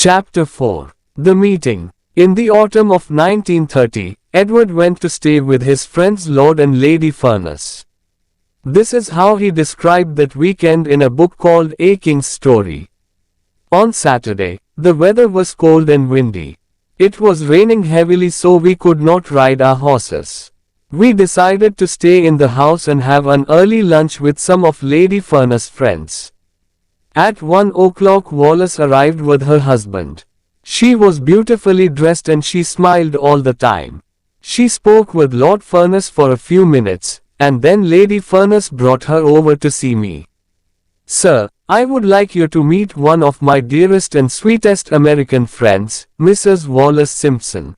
Chapter 4. The Meeting. In the autumn of 1930, Edward went to stay with his friends Lord and Lady Furness. This is how he described that weekend in a book called A King's Story. On Saturday, the weather was cold and windy. It was raining heavily, so we could not ride our horses. We decided to stay in the house and have an early lunch with some of Lady Furness' friends. At 1 o'clock Wallace arrived with her husband. She was beautifully dressed and she smiled all the time. She spoke with Lord Furness for a few minutes, and then Lady Furness brought her over to see me. "Sir, I would like you to meet one of my dearest and sweetest American friends, Mrs. Wallace Simpson."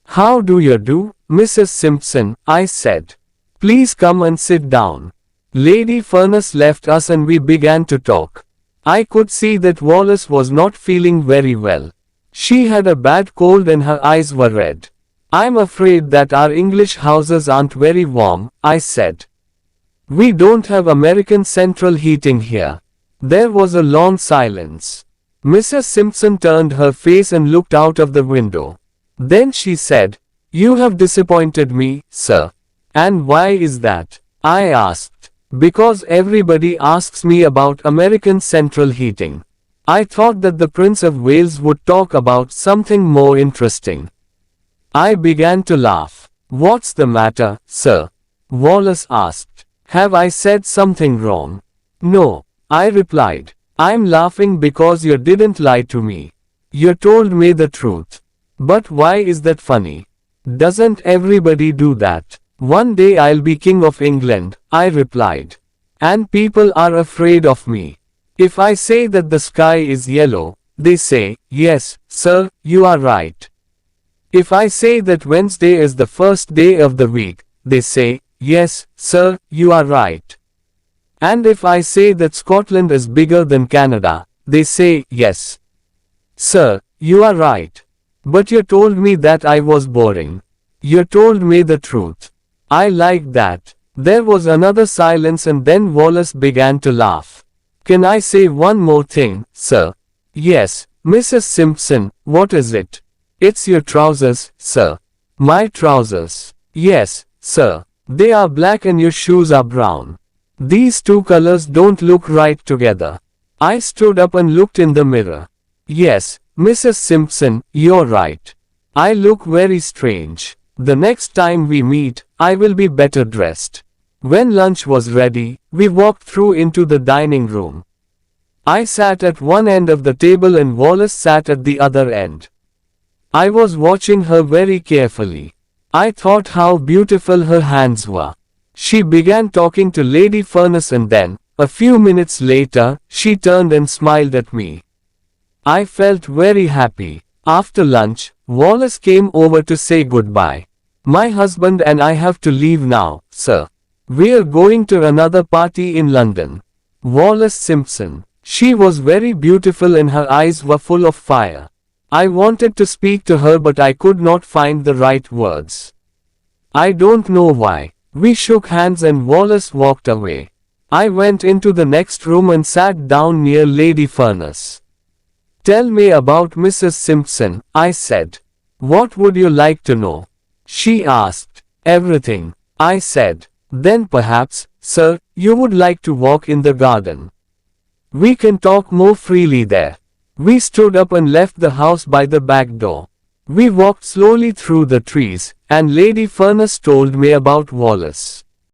"How do you do, Mrs. Simpson?" I said. "Please come and sit down." Lady Furness left us and we began to talk. I could see that Wallace was not feeling very well. She had a bad cold and her eyes were red. "I'm afraid that our English houses aren't very warm," I said. "We don't have American central heating here." There was a long silence. Mrs. Simpson turned her face and looked out of the window. Then she said, "You have disappointed me, sir." "And why is that?" I asked. "Because everybody asks me about American central heating. I thought that the Prince of Wales would talk about something more interesting." I began to laugh. "What's the matter, sir?" Wallace asked. "Have I said something wrong?" "No," I replied. "I'm laughing because you didn't lie to me. You told me the truth." "But why is that funny? Doesn't everybody do that?" "One day I'll be King of England," I replied. "And people are afraid of me. If I say that the sky is yellow, they say, 'Yes, sir, you are right.' If I say that Wednesday is the first day of the week, they say, 'Yes, sir, you are right.' And if I say that Scotland is bigger than Canada, they say, 'Yes, sir, you are right.' But you told me that I was boring. You told me the truth." I liked that. There was another silence and then Wallace began to laugh. "Can I say one more thing, sir?" "Yes, Mrs. Simpson, what is it?" "It's your trousers, sir." "My trousers?" "Yes, sir. They are black and your shoes are brown. These two colors don't look right together." I stood up and looked in the mirror. "Yes, Mrs. Simpson, you're right. I look very strange. The next time we meet, I will be better dressed." When lunch was ready, we walked through into the dining room. I sat at one end of the table and Wallace sat at the other end. I was watching her very carefully. I thought how beautiful her hands were. She began talking to Lady Furness and then, a few minutes later, she turned and smiled at me. I felt very happy. After lunch, Wallace came over to say goodbye. "My husband and I have to leave now, sir. We're going to another party in London." Wallace Simpson. She was very beautiful and her eyes were full of fire. I wanted to speak to her but I could not find the right words. I don't know why. We shook hands and Wallace walked away. I went into the next room and sat down near Lady Furness. "Tell me about Mrs. Simpson," I said. "What would you like to know?" She asked. "Everything," I said. "Then perhaps, sir, you would like to walk in the garden. We can talk more freely there." We stood up and left the house by the back door. We walked slowly through the trees, and Lady Furness told me about Wallace.